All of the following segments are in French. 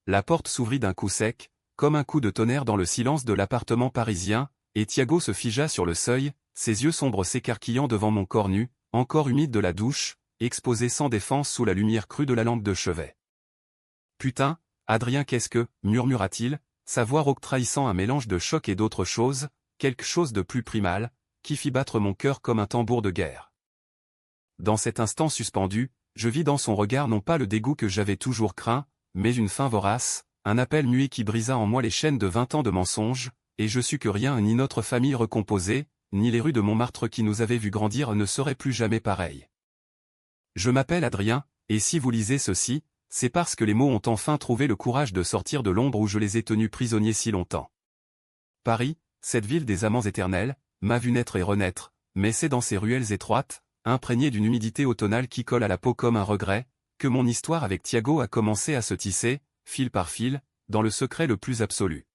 La porte s'ouvrit d'un coup sec, comme un coup de tonnerre dans le silence de l'appartement parisien, et Thiago se figea sur le seuil, ses yeux sombres s'écarquillant devant mon corps nu, encore humide de la douche, exposé sans défense sous la lumière crue de la lampe de chevet. « Putain, Adrien, qu'est-ce que » murmura-t-il, sa voix rauque trahissant un mélange de choc et d'autre chose, quelque chose de plus primal, qui fit battre mon cœur comme un tambour de guerre. Dans cet instant suspendu, je vis dans son regard non pas le dégoût que j'avais toujours craint, mais une faim vorace, un appel muet qui brisa en moi les chaînes de 20 ans de mensonges, et je sus que rien ni notre famille recomposée, ni les rues de Montmartre qui nous avaient vu grandir ne seraient plus jamais pareilles. Je m'appelle Adrien, et si vous lisez ceci, c'est parce que les mots ont enfin trouvé le courage de sortir de l'ombre où je les ai tenus prisonniers si longtemps. Paris, cette ville des amants éternels, m'a vu naître et renaître, mais c'est dans ces ruelles étroites, imprégnées d'une humidité automnale qui colle à la peau comme un regret, que mon histoire avec Thiago a commencé à se tisser, fil par fil, dans le secret le plus absolu.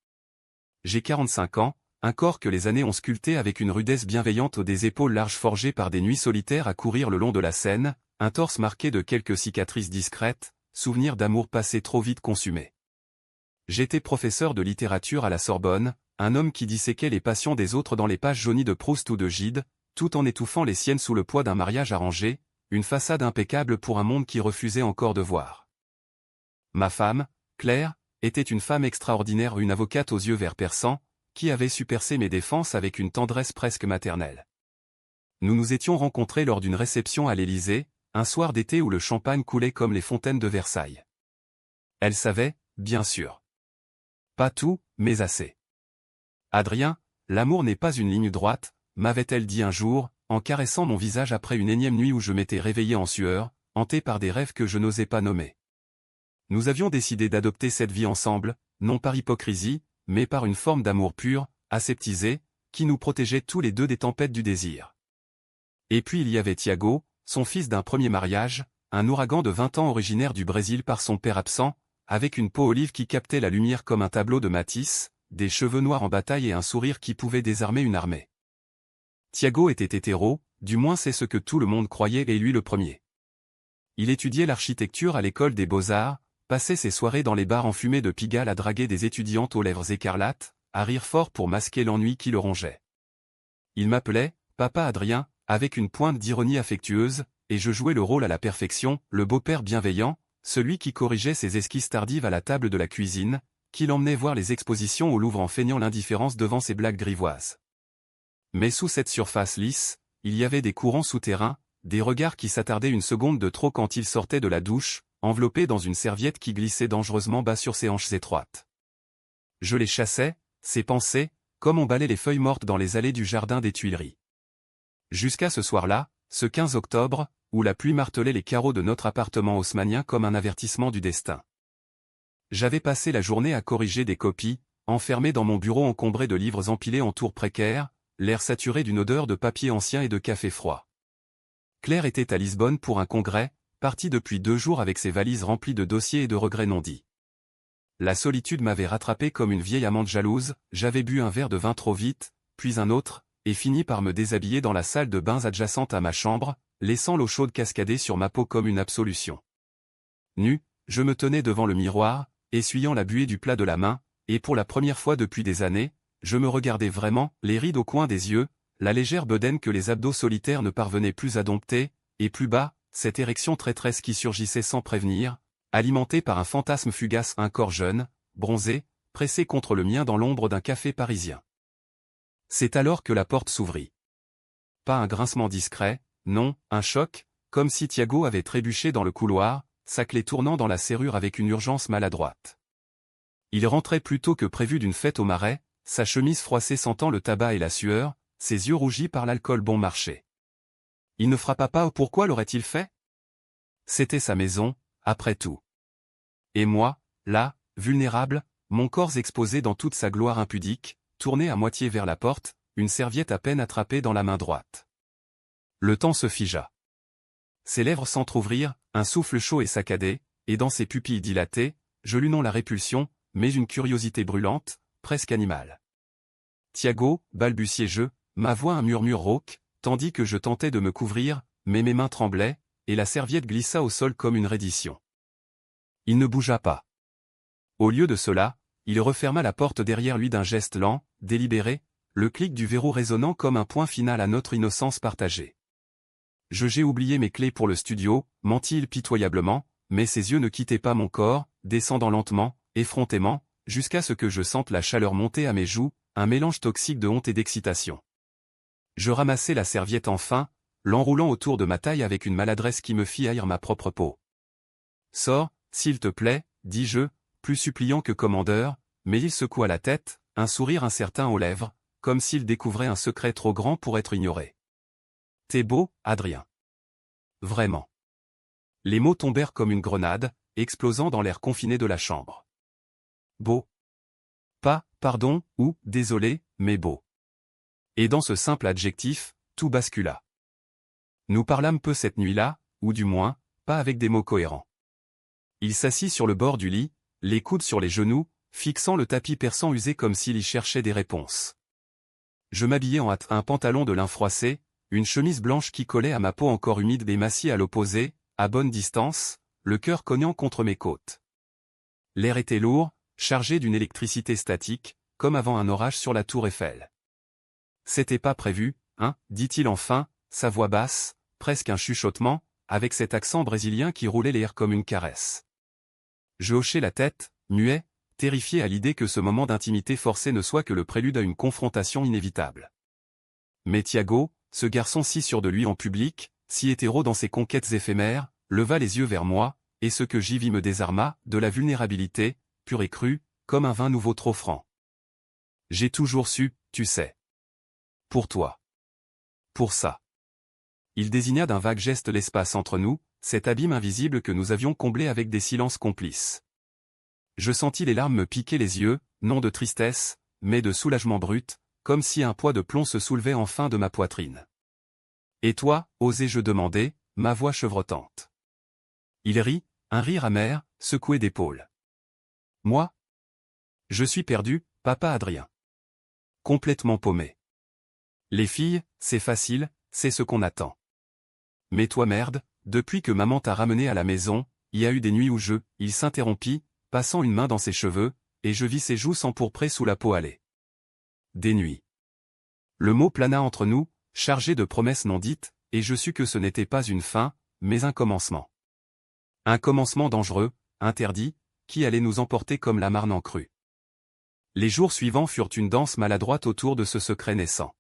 J'ai 45 ans, un corps que les années ont sculpté avec une rudesse bienveillante des épaules larges forgées par des nuits solitaires à courir le long de la Seine, un torse marqué de quelques cicatrices discrètes, souvenirs d'amour passés trop vite consumés. J'étais professeur de littérature à la Sorbonne, un homme qui disséquait les passions des autres dans les pages jaunies de Proust ou de Gide, tout en étouffant les siennes sous le poids d'un mariage arrangé, une façade impeccable pour un monde qui refusait encore de voir. Ma femme, Claire, était une femme extraordinaire, une avocate aux yeux verts perçants, qui avait su percer mes défenses avec une tendresse presque maternelle. Nous nous étions rencontrés lors d'une réception à l'Élysée, un soir d'été où le champagne coulait comme les fontaines de Versailles. Elle savait, bien sûr. Pas tout, mais assez. Adrien, l'amour n'est pas une ligne droite, m'avait-elle dit un jour, en caressant mon visage après une énième nuit où je m'étais réveillé en sueur, hanté par des rêves que je n'osais pas nommer. Nous avions décidé d'adopter cette vie ensemble, non par hypocrisie, mais par une forme d'amour pur, aseptisé, qui nous protégeait tous les deux des tempêtes du désir. Et puis il y avait Thiago, son fils d'un premier mariage, un ouragan de 20 ans originaire du Brésil par son père absent, avec une peau olive qui captait la lumière comme un tableau de Matisse, des cheveux noirs en bataille et un sourire qui pouvait désarmer une armée. Thiago était hétéro, du moins c'est ce que tout le monde croyait, et lui le premier. Il étudiait l'architecture à l'école des Beaux-Arts, passait ses soirées dans les bars enfumés de Pigalle à draguer des étudiantes aux lèvres écarlates, à rire fort pour masquer l'ennui qui le rongeait. Il m'appelait « Papa Adrien », avec une pointe d'ironie affectueuse, et je jouais le rôle à la perfection, le beau-père bienveillant, celui qui corrigeait ses esquisses tardives à la table de la cuisine, qui l'emmenait voir les expositions au Louvre en feignant l'indifférence devant ses blagues grivoises. Mais sous cette surface lisse, il y avait des courants souterrains, des regards qui s'attardaient une seconde de trop quand il sortait de la douche, enveloppé dans une serviette qui glissait dangereusement bas sur ses hanches étroites. Je les chassais, ces pensées, comme on balait les feuilles mortes dans les allées du jardin des Tuileries. Jusqu'à ce soir-là, ce 15 octobre, où la pluie martelait les carreaux de notre appartement haussmannien comme un avertissement du destin. J'avais passé la journée à corriger des copies, enfermé dans mon bureau encombré de livres empilés en tours précaires, l'air saturé d'une odeur de papier ancien et de café froid. Claire était à Lisbonne pour un congrès, partie depuis 2 jours avec ses valises remplies de dossiers et de regrets non dits. La solitude m'avait rattrapé comme une vieille amante jalouse, j'avais bu un verre de vin trop vite, puis un autre, et fini par me déshabiller dans la salle de bains adjacente à ma chambre, laissant l'eau chaude cascader sur ma peau comme une absolution. Nu, je me tenais devant le miroir, essuyant la buée du plat de la main, et pour la première fois depuis des années, je me regardais vraiment, les rides au coin des yeux, la légère bedaine que les abdos solitaires ne parvenaient plus à dompter, et plus bas, cette érection traîtresse qui surgissait sans prévenir, alimentée par un fantasme fugace, un corps jeune, bronzé, pressé contre le mien dans l'ombre d'un café parisien. C'est alors que la porte s'ouvrit. Pas un grincement discret, non, un choc, comme si Thiago avait trébuché dans le couloir, sa clé tournant dans la serrure avec une urgence maladroite. Il rentrait plus tôt que prévu d'une fête au Marais, sa chemise froissée sentant le tabac et la sueur, ses yeux rougis par l'alcool bon marché. Il ne frappa pas, pourquoi l'aurait-il fait? C'était sa maison, après tout. Et moi, là, vulnérable, mon corps exposé dans toute sa gloire impudique, tourné à moitié vers la porte, une serviette à peine attrapée dans la main droite. Le temps se figea. Ses lèvres s'entr'ouvrirent, un souffle chaud et saccadé, et dans ses pupilles dilatées, je lus non la répulsion, mais une curiosité brûlante, presque animale. Thiago, balbutiai-je, ma voix un murmure rauque, tandis que je tentais de me couvrir, mais mes mains tremblaient, et la serviette glissa au sol comme une reddition. Il ne bougea pas. Au lieu de cela, il referma la porte derrière lui d'un geste lent, délibéré, le clic du verrou résonnant comme un point final à notre innocence partagée. J'ai oublié mes clés pour le studio, mentit-il pitoyablement, mais ses yeux ne quittaient pas mon corps, descendant lentement, effrontément, jusqu'à ce que je sente la chaleur monter à mes joues, un mélange toxique de honte et d'excitation. Je ramassai la serviette enfin, l'enroulant autour de ma taille avec une maladresse qui me fit haïr ma propre peau. « Sors, s'il te plaît, dis-je, plus suppliant que commandeur, mais il secoua la tête, un sourire incertain aux lèvres, comme s'il découvrait un secret trop grand pour être ignoré. « T'es beau, Adrien. Vraiment. » Les mots tombèrent comme une grenade, explosant dans l'air confiné de la chambre. Beau. Pas, pardon, ou, désolé, mais beau. Et dans ce simple adjectif, tout bascula. Nous parlâmes peu cette nuit-là, ou du moins, pas avec des mots cohérents. Il s'assit sur le bord du lit, les coudes sur les genoux, fixant le tapis persan usé comme s'il y cherchait des réponses. Je m'habillai en hâte, un pantalon de lin froissé, une chemise blanche qui collait à ma peau encore humide et massue à l'opposé, à bonne distance, le cœur cognant contre mes côtes. L'air était lourd, chargé d'une électricité statique, comme avant un orage sur la tour Eiffel. « C'était pas prévu, hein, dit-il enfin, sa voix basse, presque un chuchotement, avec cet accent brésilien qui roulait l'air comme une caresse. Je hochai la tête, muet, terrifié à l'idée que ce moment d'intimité forcée ne soit que le prélude à une confrontation inévitable. Mais Thiago, ce garçon si sûr de lui en public, si hétéro dans ses conquêtes éphémères, leva les yeux vers moi, et ce que j'y vis me désarma, de la vulnérabilité, pure et crue, comme un vin nouveau trop franc. J'ai toujours su, tu sais. Pour toi. Pour ça. Il désigna d'un vague geste l'espace entre nous, cet abîme invisible que nous avions comblé avec des silences complices. Je sentis les larmes me piquer les yeux, non de tristesse, mais de soulagement brut, comme si un poids de plomb se soulevait enfin de ma poitrine. « Et toi ?» osai-je demander, ma voix chevrotante. Il rit, un rire amer, secoué d'épaules. « Moi ? Je suis perdu, papa Adrien. Complètement paumé. Les filles, c'est facile, c'est ce qu'on attend. Mais toi merde, depuis que maman t'a ramené à la maison, il y a eu des nuits où il s'interrompit, passant une main dans ses cheveux, et je vis ses joues s'empourprer sous la peau hâlée. Des nuits. Le mot plana entre nous, chargé de promesses non dites, et je sus que ce n'était pas une fin, mais un commencement. Un commencement dangereux, interdit, qui allait nous emporter comme la Marne en crue. Les jours suivants furent une danse maladroite autour de ce secret naissant.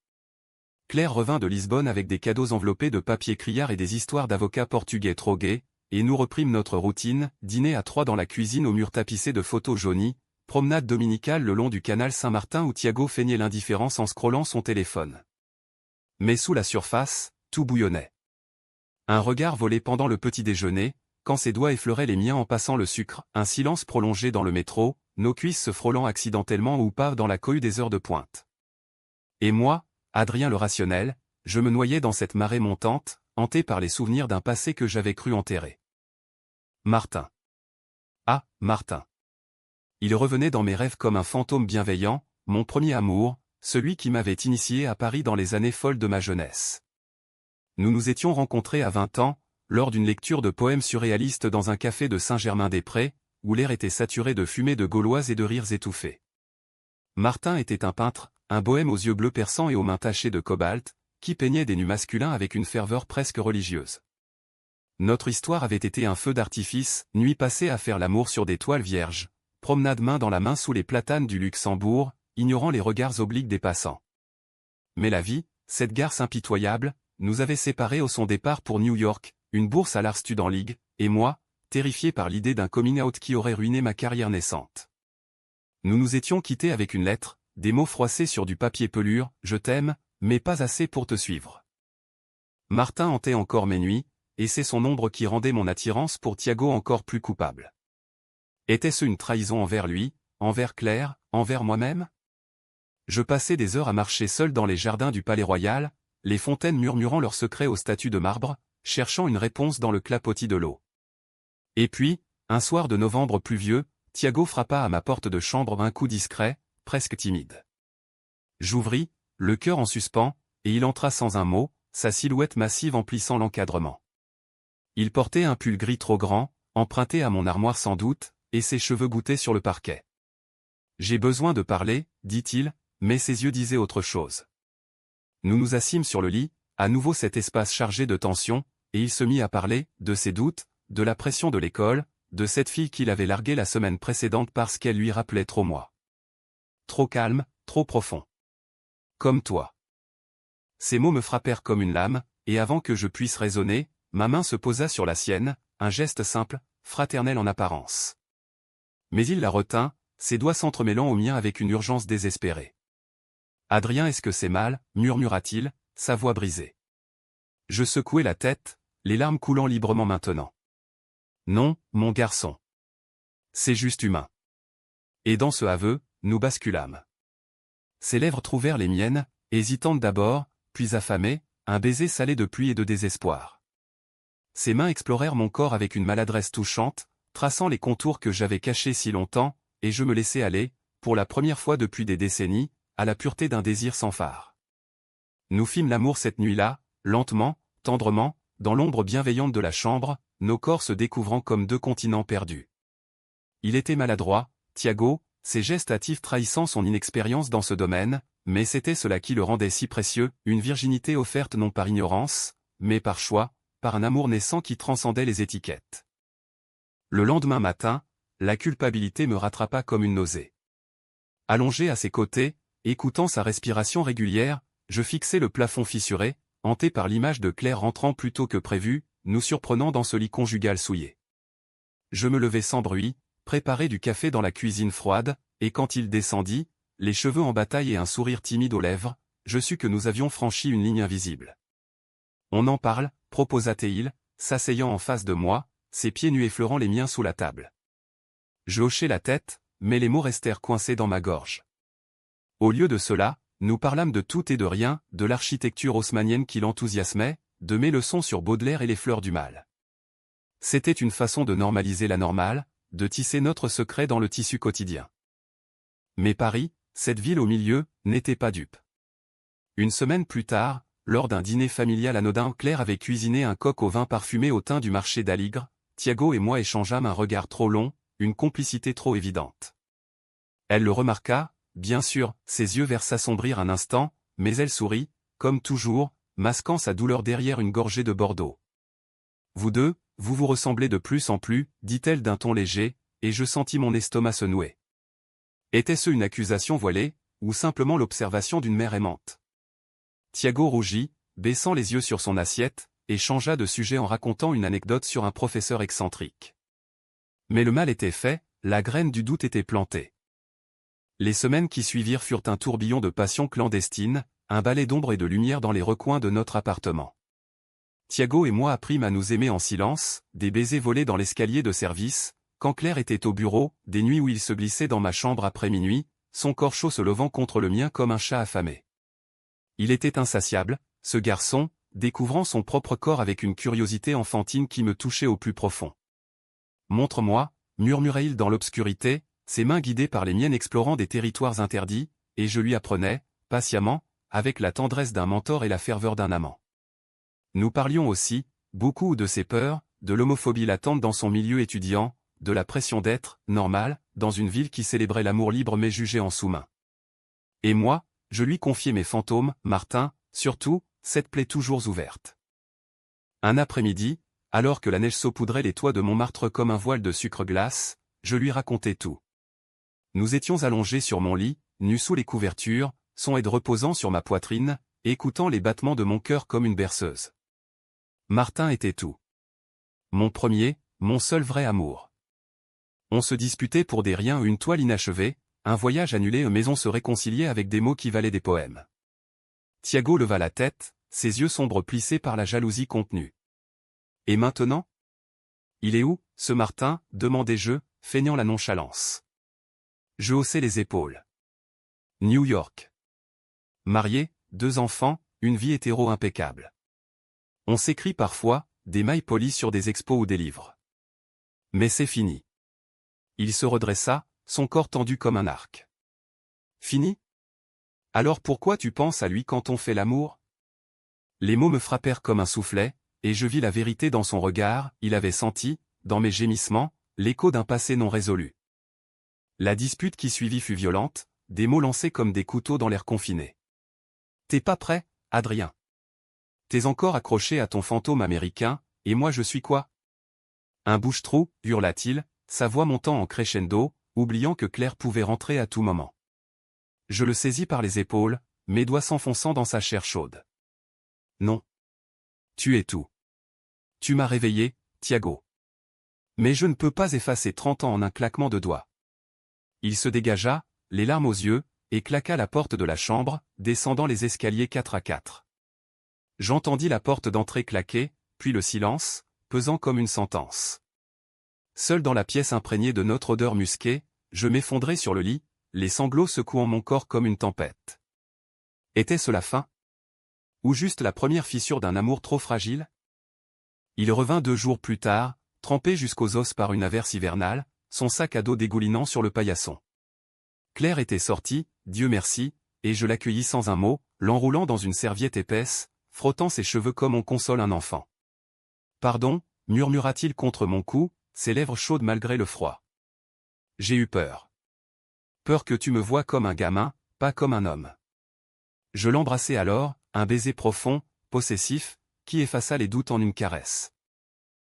Claire revint de Lisbonne avec des cadeaux enveloppés de papier criard et des histoires d'avocats portugais trop gais, et nous reprîmes notre routine, dîner à 3 dans la cuisine aux murs tapissés de photos jaunies, promenade dominicale le long du canal Saint-Martin où Thiago feignait l'indifférence en scrollant son téléphone. Mais sous la surface, tout bouillonnait. Un regard volé pendant le petit déjeuner, quand ses doigts effleuraient les miens en passant le sucre, un silence prolongé dans le métro, nos cuisses se frôlant accidentellement ou pas dans la cohue des heures de pointe. Et moi, Adrien le rationnel, je me noyais dans cette marée montante, hanté par les souvenirs d'un passé que j'avais cru enterré. Martin. Ah, Martin. Il revenait dans mes rêves comme un fantôme bienveillant, mon premier amour, celui qui m'avait initié à Paris dans les années folles de ma jeunesse. Nous nous étions rencontrés à 20 ans, lors d'une lecture de poèmes surréalistes dans un café de Saint-Germain-des-Prés, où l'air était saturé de fumée de gauloise et de rires étouffés. Martin était un peintre, un bohème aux yeux bleus perçants et aux mains tachées de cobalt, qui peignait des nus masculins avec une ferveur presque religieuse. Notre histoire avait été un feu d'artifice, nuit passée à faire l'amour sur des toiles vierges, promenade main dans la main sous les platanes du Luxembourg, ignorant les regards obliques des passants. Mais la vie, cette garce impitoyable, nous avait séparés au son départ pour New York, une bourse à l'Art Student League, et moi, terrifié par l'idée d'un coming out qui aurait ruiné ma carrière naissante. Nous nous étions quittés avec une lettre, des mots froissés sur du papier pelure, je t'aime, mais pas assez pour te suivre. Martin hantait encore mes nuits, et c'est son ombre qui rendait mon attirance pour Thiago encore plus coupable. Était-ce une trahison envers lui, envers Claire, envers moi-même? Je passais des heures à marcher seul dans les jardins du Palais Royal, les fontaines murmurant leurs secrets aux statues de marbre, cherchant une réponse dans le clapotis de l'eau. Et puis, un soir de novembre pluvieux, Thiago frappa à ma porte de chambre un coup discret, presque timide. J'ouvris, le cœur en suspens, et il entra sans un mot, sa silhouette massive emplissant l'encadrement. Il portait un pull gris trop grand, emprunté à mon armoire sans doute, et ses cheveux goûtaient sur le parquet. J'ai besoin de parler, dit-il, mais ses yeux disaient autre chose. Nous nous assîmes sur le lit, à nouveau cet espace chargé de tension, et il se mit à parler, de ses doutes, de la pression de l'école, de cette fille qu'il avait larguée la semaine précédente parce qu'elle lui rappelait trop moi. Trop calme, trop profond. Comme toi. Ces mots me frappèrent comme une lame, et avant que je puisse raisonner, ma main se posa sur la sienne, un geste simple, fraternel en apparence. Mais il la retint, ses doigts s'entremêlant aux miens avec une urgence désespérée. « Adrien, est-ce que c'est mal » murmura-t-il, sa voix brisée. Je secouai la tête, les larmes coulant librement maintenant. « Non, mon garçon. C'est juste humain. » Et dans ce aveu, nous basculâmes. Ses lèvres trouvèrent les miennes, hésitantes d'abord, puis affamées, un baiser salé de pluie et de désespoir. Ses mains explorèrent mon corps avec une maladresse touchante, traçant les contours que j'avais cachés si longtemps, et je me laissai aller, pour la première fois depuis des décennies, à la pureté d'un désir sans phare. Nous fîmes l'amour cette nuit-là, lentement, tendrement, dans l'ombre bienveillante de la chambre, nos corps se découvrant comme deux continents perdus. Il était maladroit, Thiago, ses gestes hâtifs trahissant son inexpérience dans ce domaine, mais c'était cela qui le rendait si précieux, une virginité offerte non par ignorance, mais par choix, par un amour naissant qui transcendait les étiquettes. Le lendemain matin, la culpabilité me rattrapa comme une nausée. Allongé à ses côtés, écoutant sa respiration régulière, je fixai le plafond fissuré, hanté par l'image de Claire rentrant plus tôt que prévu, nous surprenant dans ce lit conjugal souillé. Je me levai sans bruit, préparai du café dans la cuisine froide, et quand il descendit, les cheveux en bataille et un sourire timide aux lèvres, je sus que nous avions franchi une ligne invisible. On en parle, proposa-t-il, s'asseyant en face de moi, ses pieds nus effleurant les miens sous la table. Je hochai la tête, mais les mots restèrent coincés dans ma gorge. Au lieu de cela, nous parlâmes de tout et de rien, de l'architecture haussmannienne qui l'enthousiasmait, de mes leçons sur Baudelaire et les fleurs du mal. C'était une façon de normaliser la normale, de tisser notre secret dans le tissu quotidien. Mais Paris, cette ville au milieu, n'était pas dupe. Une semaine plus tard, lors d'un dîner familial anodin, Claire avait cuisiné un coq au vin parfumé au thym du marché d'Aligre. Thiago et moi échangeâmes un regard trop long, une complicité trop évidente. Elle le remarqua, bien sûr, ses yeux vers s'assombrir un instant, mais elle sourit, comme toujours, masquant sa douleur derrière une gorgée de Bordeaux. « Vous deux, vous vous ressemblez de plus en plus, dit-elle d'un ton léger, et je sentis mon estomac se nouer. Était-ce une accusation voilée, ou simplement l'observation d'une mère aimante? Thiago rougit, baissant les yeux sur son assiette, et changea de sujet en racontant une anecdote sur un professeur excentrique. Mais le mal était fait, la graine du doute était plantée. Les semaines qui suivirent furent un tourbillon de passions clandestines, un balai d'ombre et de lumière dans les recoins de notre appartement. Thiago et moi apprîmes à nous aimer en silence, des baisers volés dans l'escalier de service, quand Claire était au bureau, des nuits où il se glissait dans ma chambre après minuit, son corps chaud se levant contre le mien comme un chat affamé. Il était insatiable, ce garçon, découvrant son propre corps avec une curiosité enfantine qui me touchait au plus profond. « Montre-moi » murmurait-il dans l'obscurité, ses mains guidées par les miennes explorant des territoires interdits, et je lui apprenais, patiemment, avec la tendresse d'un mentor et la ferveur d'un amant. Nous parlions aussi, beaucoup de ses peurs, de l'homophobie latente dans son milieu étudiant, de la pression d'être « normal » dans une ville qui célébrait l'amour libre mais jugé en sous-main. Et moi, je lui confiais mes fantômes, Martin, surtout, cette plaie toujours ouverte. Un après-midi, alors que la neige saupoudrait les toits de Montmartre comme un voile de sucre-glace, je lui racontais tout. Nous étions allongés sur mon lit, nus sous les couvertures, son aide reposant sur ma poitrine, écoutant les battements de mon cœur comme une berceuse. Martin était tout. Mon premier, mon seul vrai amour. On se disputait pour des riens, une toile inachevée, un voyage annulé, mais on se réconciliait avec des mots qui valaient des poèmes. Thiago leva la tête, ses yeux sombres plissés par la jalousie contenue. Et maintenant? Il est où, ce Martin? Demandai-je, feignant la nonchalance. Je haussai les épaules. New York. Marié, 2 enfants, une vie hétéro impeccable. On s'écrit parfois, des mailles polies sur des expos ou des livres. Mais c'est fini. Il se redressa, son corps tendu comme un arc. Fini? Alors pourquoi tu penses à lui quand on fait l'amour? Les mots me frappèrent comme un soufflet, et je vis la vérité dans son regard. Il avait senti, dans mes gémissements, l'écho d'un passé non résolu. La dispute qui suivit fut violente, des mots lancés comme des couteaux dans l'air confiné. « T'es pas prêt, Adrien? T'es encore accroché à ton fantôme américain, et moi je suis quoi? Un bouche-trou, hurla-t-il, sa voix montant en crescendo, oubliant que Claire pouvait rentrer à tout moment. Je le saisis par les épaules, mes doigts s'enfonçant dans sa chair chaude. Non. Tu es tout. Tu m'as réveillé, Thiago. Mais je ne peux pas effacer 30 ans en un claquement de doigts. Il se dégagea, les larmes aux yeux, et claqua la porte de la chambre, descendant les escaliers 4 à 4. J'entendis la porte d'entrée claquer, puis le silence, pesant comme une sentence. Seul dans la pièce imprégnée de notre odeur musquée, je m'effondrai sur le lit, les sanglots secouant mon corps comme une tempête. Était-ce la fin? Ou juste la première fissure d'un amour trop fragile? Il revint 2 jours plus tard, trempé jusqu'aux os par une averse hivernale, son sac à dos dégoulinant sur le paillasson. Claire était sortie, Dieu merci, et je l'accueillis sans un mot, l'enroulant dans une serviette épaisse, frottant ses cheveux comme on console un enfant. « Pardon » murmura-t-il contre mon cou, ses lèvres chaudes malgré le froid. J'ai eu peur. Peur que tu me voies comme un gamin, pas comme un homme. Je l'embrassai alors, un baiser profond, possessif, qui effaça les doutes en une caresse.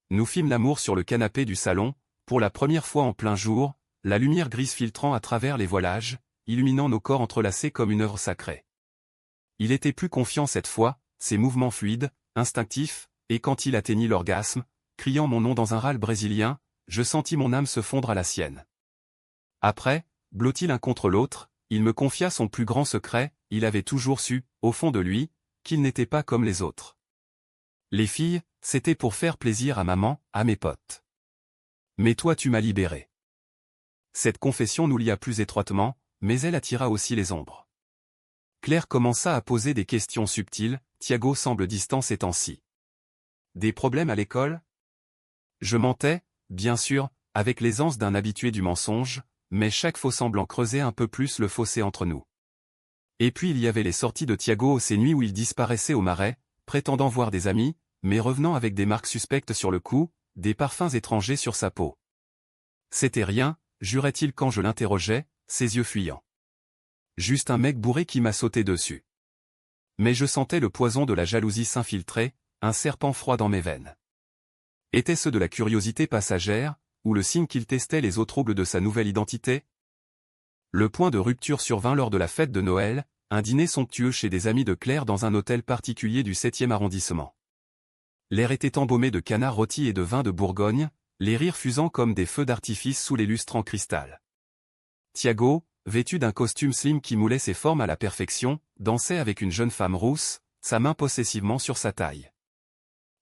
Nous fîmes l'amour sur le canapé du salon, pour la première fois en plein jour, la lumière grise filtrant à travers les voilages, illuminant nos corps entrelacés comme une œuvre sacrée. Il était plus confiant cette fois, ses mouvements fluides, instinctifs, et quand il atteignit l'orgasme, criant mon nom dans un râle brésilien, je sentis mon âme se fondre à la sienne. Après, blottis l'un contre l'autre, il me confia son plus grand secret, il avait toujours su, au fond de lui, qu'il n'était pas comme les autres. Les filles, c'était pour faire plaisir à maman, à mes potes. Mais toi tu m'as libéré. Cette confession nous lia plus étroitement, mais elle attira aussi les ombres. Claire commença à poser des questions subtiles, Thiago semble distant ces temps-ci. Des problèmes à l'école? Je mentais, bien sûr, avec l'aisance d'un habitué du mensonge, mais chaque faux semblant creusait un peu plus le fossé entre nous. Et puis il y avait les sorties de Thiago ces nuits où il disparaissait au marais, prétendant voir des amis, mais revenant avec des marques suspectes sur le cou, des parfums étrangers sur sa peau. C'était rien, jurait-il quand je l'interrogeais, ses yeux fuyants. Juste un mec bourré qui m'a sauté dessus. Mais je sentais le poison de la jalousie s'infiltrer, un serpent froid dans mes veines. Était-ce de la curiosité passagère, ou le signe qu'il testait les eaux troubles de sa nouvelle identité? Le point de rupture survint lors de la fête de Noël, un dîner somptueux chez des amis de Claire dans un hôtel particulier du 7e arrondissement. L'air était embaumé de canards rôtis et de vin de Bourgogne, les rires fusant comme des feux d'artifice sous les lustres en cristal. Thiago, vêtu d'un costume slim qui moulait ses formes à la perfection, dansait avec une jeune femme rousse, sa main possessivement sur sa taille.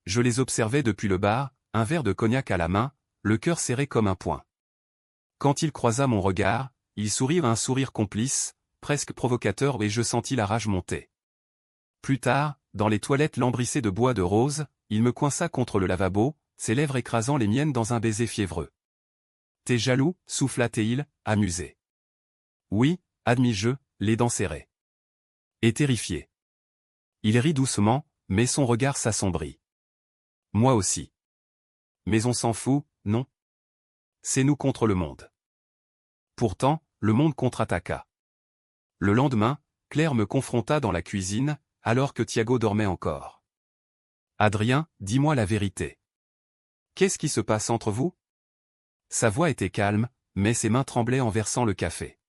Je les observais depuis le bar, un verre de cognac à la main, le cœur serré comme un poing. Quand il croisa mon regard, il sourit un sourire complice, presque provocateur et je sentis la rage monter. Plus tard, dans les toilettes lambrissées de bois de rose, il me coinça contre le lavabo, ses lèvres écrasant les miennes dans un baiser fiévreux. « T'es jaloux » souffla-t-il, amusé. Oui, admis-je, les dents serrées. Et terrifié. Il rit doucement, mais son regard s'assombrit. Moi aussi. Mais on s'en fout, non? C'est nous contre le monde. Pourtant, le monde contre-attaqua. Le lendemain, Claire me confronta dans la cuisine, alors que Thiago dormait encore. « Adrien, dis-moi la vérité. Qu'est-ce qui se passe entre vous ?» Sa voix était calme, mais ses mains tremblaient en versant le café.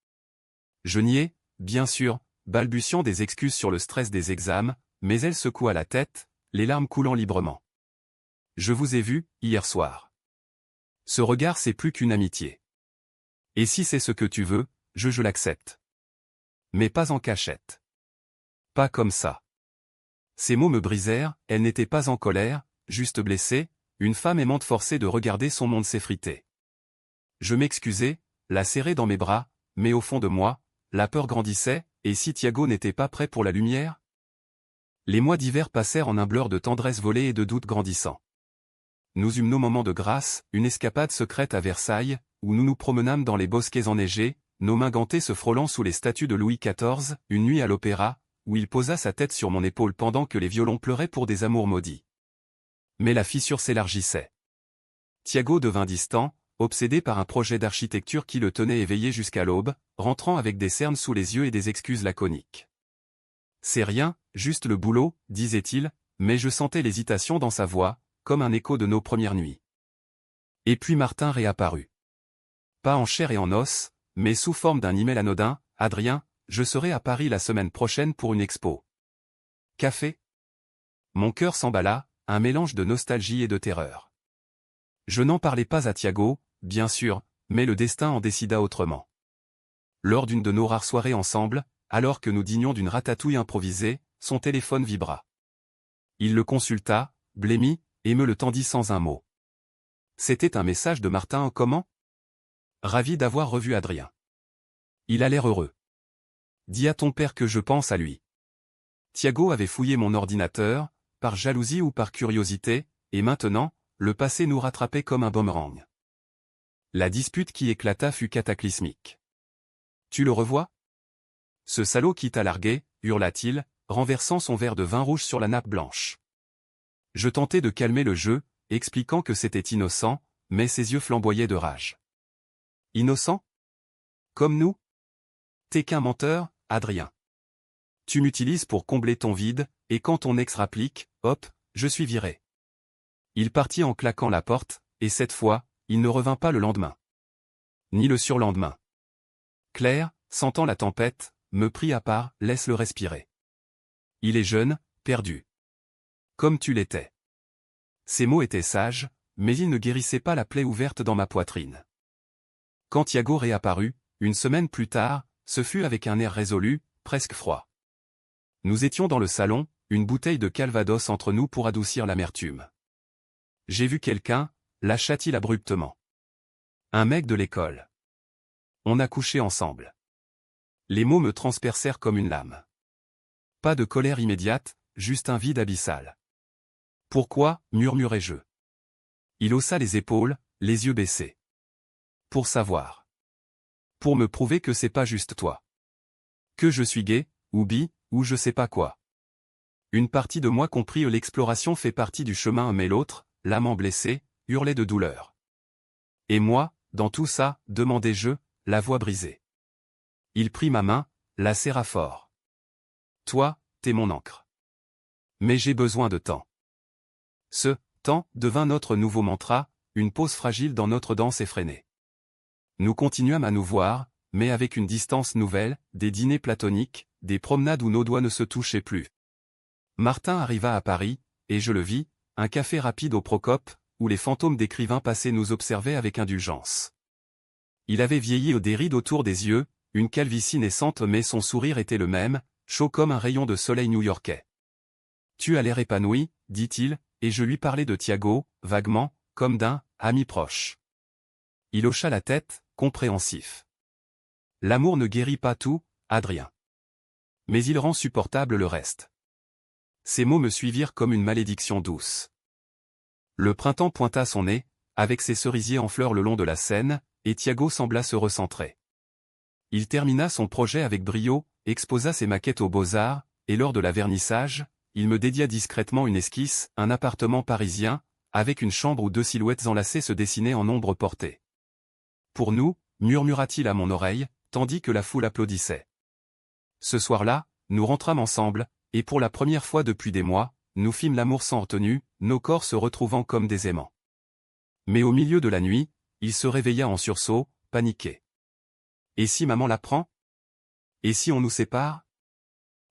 Je niai, bien sûr, balbutiant des excuses sur le stress des examens, mais elle secoua la tête, les larmes coulant librement. « Je vous ai vu, hier soir. Ce regard c'est plus qu'une amitié. Et si c'est ce que tu veux, je l'accepte. Mais pas en cachette. Pas comme ça. » Ces mots me brisèrent, elle n'était pas en colère, juste blessée, une femme aimante forcée de regarder son monde s'effriter. Je m'excusai, la serrai dans mes bras, mais au fond de moi, la peur grandissait, et si Thiago n'était pas prêt pour la lumière? Les mois d'hiver passèrent en un blur de tendresse volée et de doutes grandissants. Nous eûmes nos moments de grâce, une escapade secrète à Versailles, où nous nous promenâmes dans les bosquets enneigés, nos mains gantées se frôlant sous les statues de Louis XIV, une nuit à l'opéra, où il posa sa tête sur mon épaule pendant que les violons pleuraient pour des amours maudits. Mais la fissure s'élargissait. Thiago devint distant, obsédé par un projet d'architecture qui le tenait éveillé jusqu'à l'aube, rentrant avec des cernes sous les yeux et des excuses laconiques. C'est rien, juste le boulot, disait-il, mais je sentais l'hésitation dans sa voix, comme un écho de nos premières nuits. Et puis Martin réapparut. Pas en chair et en os, mais sous forme d'un email anodin: Adrien, je serai à Paris la semaine prochaine pour une expo. Café? Mon cœur s'emballa, un mélange de nostalgie et de terreur. Je n'en parlais pas à Thiago, bien sûr, mais le destin en décida autrement. Lors d'une de nos rares soirées ensemble, alors que nous dînions d'une ratatouille improvisée, son téléphone vibra. Il le consulta, blêmi, et me le tendit sans un mot. C'était un message de Martin en comment? Ravi d'avoir revu Adrien. Il a l'air heureux. Dis à ton père que je pense à lui. Thiago avait fouillé mon ordinateur, par jalousie ou par curiosité, et maintenant, le passé nous rattrapait comme un boomerang. La dispute qui éclata fut cataclysmique. Tu le revois? Ce salaud qui t'a largué, hurla-t-il, renversant son verre de vin rouge sur la nappe blanche. Je tentai de calmer le jeu, expliquant que c'était innocent, mais ses yeux flamboyaient de rage. Innocent? Comme nous? T'es qu'un menteur, Adrien. Tu m'utilises pour combler ton vide, et quand ton ex rapplique, hop, je suis viré. Il partit en claquant la porte, et cette fois, il ne revint pas le lendemain. Ni le surlendemain. Claire, sentant la tempête, me prit à part: laisse-le respirer. Il est jeune, perdu. Comme tu l'étais. Ces mots étaient sages, mais ils ne guérissaient pas la plaie ouverte dans ma poitrine. Quand Thiago réapparut, une semaine plus tard, ce fut avec un air résolu, presque froid. Nous étions dans le salon, une bouteille de Calvados entre nous pour adoucir l'amertume. J'ai vu quelqu'un, lâcha-t-il abruptement. Un mec de l'école. On a couché ensemble. Les mots me transpercèrent comme une lame. Pas de colère immédiate, juste un vide abyssal. Pourquoi, murmurai-je. Il haussa les épaules, les yeux baissés. Pour savoir. Pour me prouver que c'est pas juste toi. Que je suis gay, ou bi, ou je sais pas quoi. Une partie de moi comprit que l'exploration fait partie du chemin, mais l'autre, l'amant blessé, hurlait de douleur. Et moi, dans tout ça, demandai-je, la voix brisée. Il prit ma main, la serra fort. Toi, t'es mon encre. Mais j'ai besoin de temps. Ce temps devint notre nouveau mantra, une pause fragile dans notre danse effrénée. Nous continuâmes à nous voir, mais avec une distance nouvelle, des dîners platoniques, des promenades où nos doigts ne se touchaient plus. Martin arriva à Paris, et je le vis, un café rapide au Procope, où les fantômes d'écrivains passés nous observaient avec indulgence. Il avait vieilli des rides autour des yeux, une calvitie naissante, mais son sourire était le même, chaud comme un rayon de soleil new-yorkais. Tu as l'air épanoui, dit-il, et je lui parlais de Thiago, vaguement, comme d'un ami proche. Il hocha la tête, compréhensif. L'amour ne guérit pas tout, Adrien. Mais il rend supportable le reste. Ces mots me suivirent comme une malédiction douce. Le printemps pointa son nez, avec ses cerisiers en fleurs le long de la Seine, et Thiago sembla se recentrer. Il termina son projet avec brio, exposa ses maquettes aux Beaux-Arts, et lors de la vernissage, il me dédia discrètement une esquisse, un appartement parisien, avec une chambre où 2 silhouettes enlacées se dessinaient en ombre portée. Pour nous, murmura-t-il à mon oreille, tandis que la foule applaudissait. Ce soir-là, nous rentrâmes ensemble, et pour la première fois depuis des mois, nous fîmes l'amour sans retenue, nos corps se retrouvant comme des aimants. Mais au milieu de la nuit, il se réveilla en sursaut, paniqué. Et si maman l'apprend? Et si on nous sépare?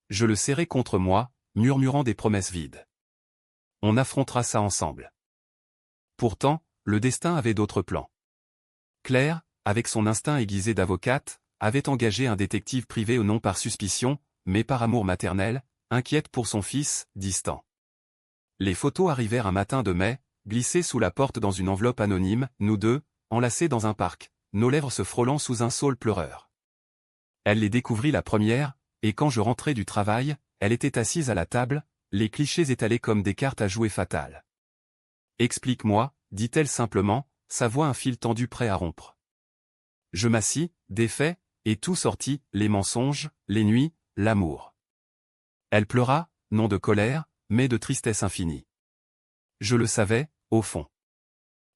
Je le serrai contre moi, murmurant des promesses vides. On affrontera ça ensemble. Pourtant, le destin avait d'autres plans. Claire, avec son instinct aiguisé d'avocate, avait engagé un détective privé non par suspicion, mais par amour maternel, inquiète pour son fils, distant. Les photos arrivèrent un matin de mai, glissées sous la porte dans une enveloppe anonyme, nous deux, enlacés dans un parc, nos lèvres se frôlant sous un saule pleureur. Elle les découvrit la première, et quand je rentrai du travail, elle était assise à la table, les clichés étalés comme des cartes à jouer fatales. Explique-moi, dit-elle simplement, sa voix un fil tendu prêt à rompre. Je m'assis, défait, et tout sortit, les mensonges, les nuits, l'amour. Elle pleura, non de colère, mais de tristesse infinie. Je le savais, au fond.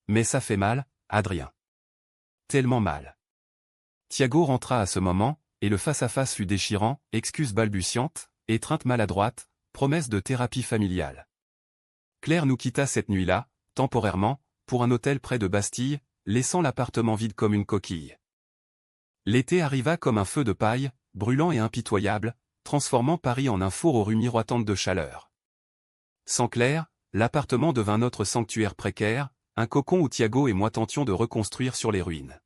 Mais ça fait mal, Adrien. Tellement mal. Thiago rentra à ce moment, et le face-à-face fut déchirant, excuses balbutiantes, étreinte maladroite, promesse de thérapie familiale. Claire nous quitta cette nuit-là, temporairement, pour un hôtel près de Bastille, laissant l'appartement vide comme une coquille. L'été arriva comme un feu de paille, brûlant et impitoyable, transformant Paris en un four aux rues miroitantes de chaleur. Sans Claire, l'appartement devint notre sanctuaire précaire, un cocon où Thiago et moi tentions de reconstruire sur les ruines.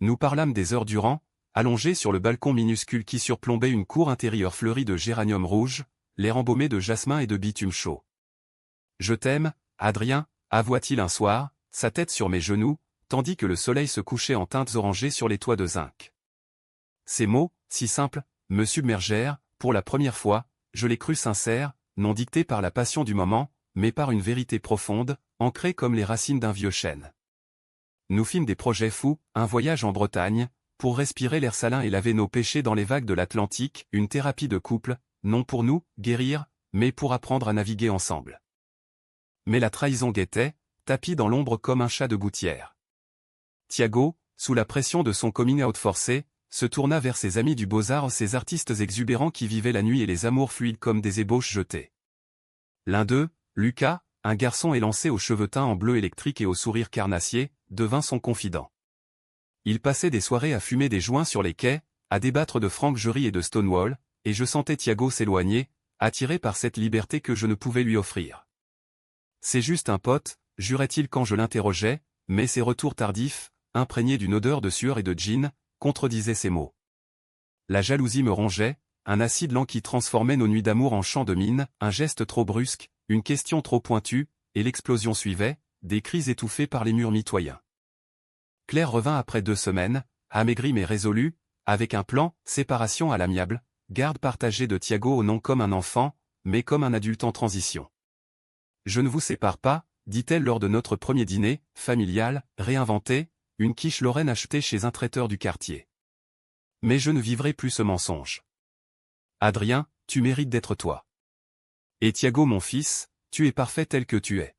Nous parlâmes des heures durant, allongés sur le balcon minuscule qui surplombait une cour intérieure fleurie de géraniums rouges, l'air embaumé de jasmin et de bitume chaud. « Je t'aime, Adrien », avoua-t-il un soir, sa tête sur mes genoux, tandis que le soleil se couchait en teintes orangées sur les toits de zinc. Ces mots, si simples, me submergèrent, pour la première fois, je les crus sincères, non dictés par la passion du moment, mais par une vérité profonde, ancrée comme les racines d'un vieux chêne. Nous fîmes des projets fous, un voyage en Bretagne, pour respirer l'air salin et laver nos péchés dans les vagues de l'Atlantique, une thérapie de couple, non pour nous, guérir, mais pour apprendre à naviguer ensemble. Mais la trahison guettait, tapie dans l'ombre comme un chat de gouttière. Thiago, sous la pression de son coming-out forcé, se tourna vers ses amis du Beaux-Arts, ces artistes exubérants qui vivaient la nuit et les amours fluides comme des ébauches jetées. L'un d'eux, Lucas, un garçon élancé aux cheveux teints en bleu électrique et au sourire carnassier, devint son confident. Il passait des soirées à fumer des joints sur les quais, à débattre de Frank Jury et de Stonewall, et je sentais Thiago s'éloigner, attiré par cette liberté que je ne pouvais lui offrir. C'est juste un pote, jurait-il quand je l'interrogeais, mais ses retours tardifs, imprégnés d'une odeur de sueur et de gin, contredisaient ces mots. La jalousie me rongeait, un acide lent qui transformait nos nuits d'amour en champs de mine, un geste trop brusque, une question trop pointue, et l'explosion suivait, des cris étouffés par les murs mitoyens. Claire revint après 2 semaines, amaigrie mais résolue, avec un plan, séparation à l'amiable, garde partagée de Thiago non comme un enfant, mais comme un adulte en transition. « Je ne vous sépare pas », dit-elle lors de notre premier dîner, familial, réinventé, une quiche lorraine achetée chez un traiteur du quartier. « Mais je ne vivrai plus ce mensonge. Adrien, tu mérites d'être toi. Et Thiago mon fils, tu es parfait tel que tu es. »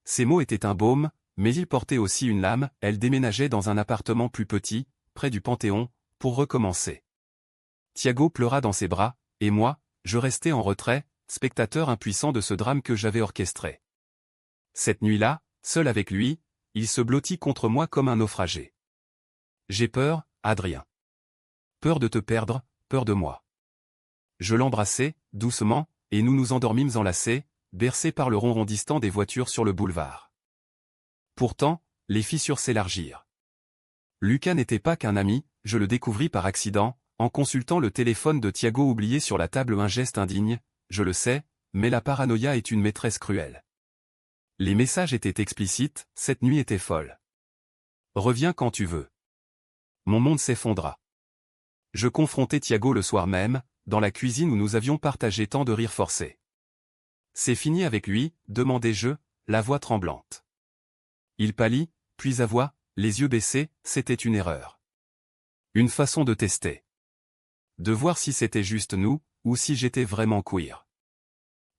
Ces mots étaient un baume, mais ils portaient aussi une lame, elle déménageait dans un appartement plus petit, près du Panthéon, pour recommencer. Thiago pleura dans ses bras, et moi, je restais en retrait, spectateur impuissant de ce drame que j'avais orchestré. Cette nuit-là, seul avec lui, il se blottit contre moi comme un naufragé. « J'ai peur, Adrien. Peur de te perdre, peur de moi. » Je l'embrassai, doucement, et nous nous endormîmes enlacés, bercés par le ronron distant des voitures sur le boulevard. Pourtant, les fissures s'élargirent. Lucas n'était pas qu'un ami, je le découvris par accident, en consultant le téléphone de Thiago oublié sur la table, un geste indigne, je le sais, mais la paranoïa est une maîtresse cruelle. Les messages étaient explicites, cette nuit était folle. Reviens quand tu veux. Mon monde s'effondra. Je confrontai Thiago le soir même, dans la cuisine où nous avions partagé tant de rires forcés. C'est fini avec lui, demandai-je, la voix tremblante. Il pâlit, puis avoua, les yeux baissés, c'était une erreur. Une façon de tester. De voir si c'était juste nous, ou si j'étais vraiment queer.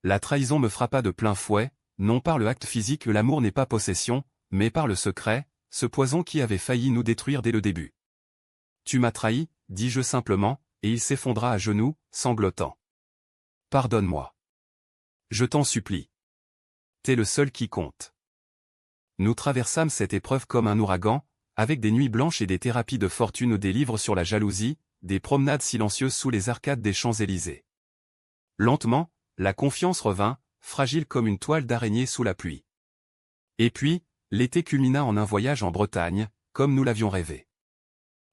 La trahison me frappa de plein fouet, non par le acte physique, l'amour n'est pas possession, mais par le secret, ce poison qui avait failli nous détruire dès le début. Tu m'as trahi, dis-je simplement, et il s'effondra à genoux, sanglotant. Pardonne-moi. Je t'en supplie. T'es le seul qui compte. Nous traversâmes cette épreuve comme un ouragan, avec des nuits blanches et des thérapies de fortune, des livres sur la jalousie, des promenades silencieuses sous les arcades des Champs-Élysées. Lentement, la confiance revint, fragile comme une toile d'araignée sous la pluie. Et puis, l'été culmina en un voyage en Bretagne, comme nous l'avions rêvé.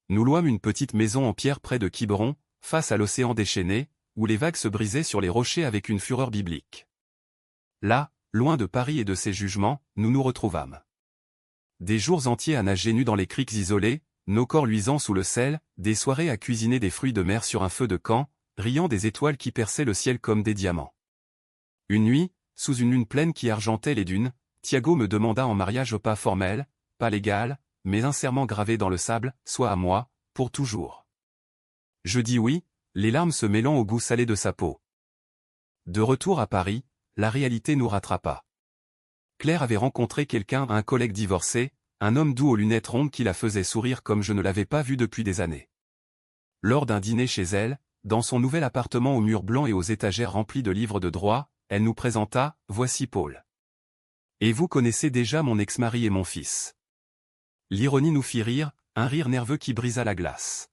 Nous louâmes une petite maison en pierre près de Quiberon, face à l'océan déchaîné, où les vagues se brisaient sur les rochers avec une fureur biblique. Là, loin de Paris et de ses jugements, nous nous retrouvâmes. Des jours entiers à nager nus dans les criques isolées, nos corps luisants sous le sel, des soirées à cuisiner des fruits de mer sur un feu de camp, riant des étoiles qui perçaient le ciel comme des diamants. Une nuit, sous une lune pleine qui argentait les dunes, Thiago me demanda en mariage au pas formel, pas légal, mais un serment gravé dans le sable, soit à moi, pour toujours. Je dis oui, les larmes se mêlant au goût salé de sa peau. De retour à Paris, la réalité nous rattrapa. Claire avait rencontré quelqu'un, un collègue divorcé, un homme doux aux lunettes rondes qui la faisait sourire comme je ne l'avais pas vu depuis des années. Lors d'un dîner chez elle, dans son nouvel appartement aux murs blancs et aux étagères remplies de livres de droit, elle nous présenta, voici Paul. Et vous connaissez déjà mon ex-mari et mon fils. L'ironie nous fit rire, un rire nerveux qui brisa la glace.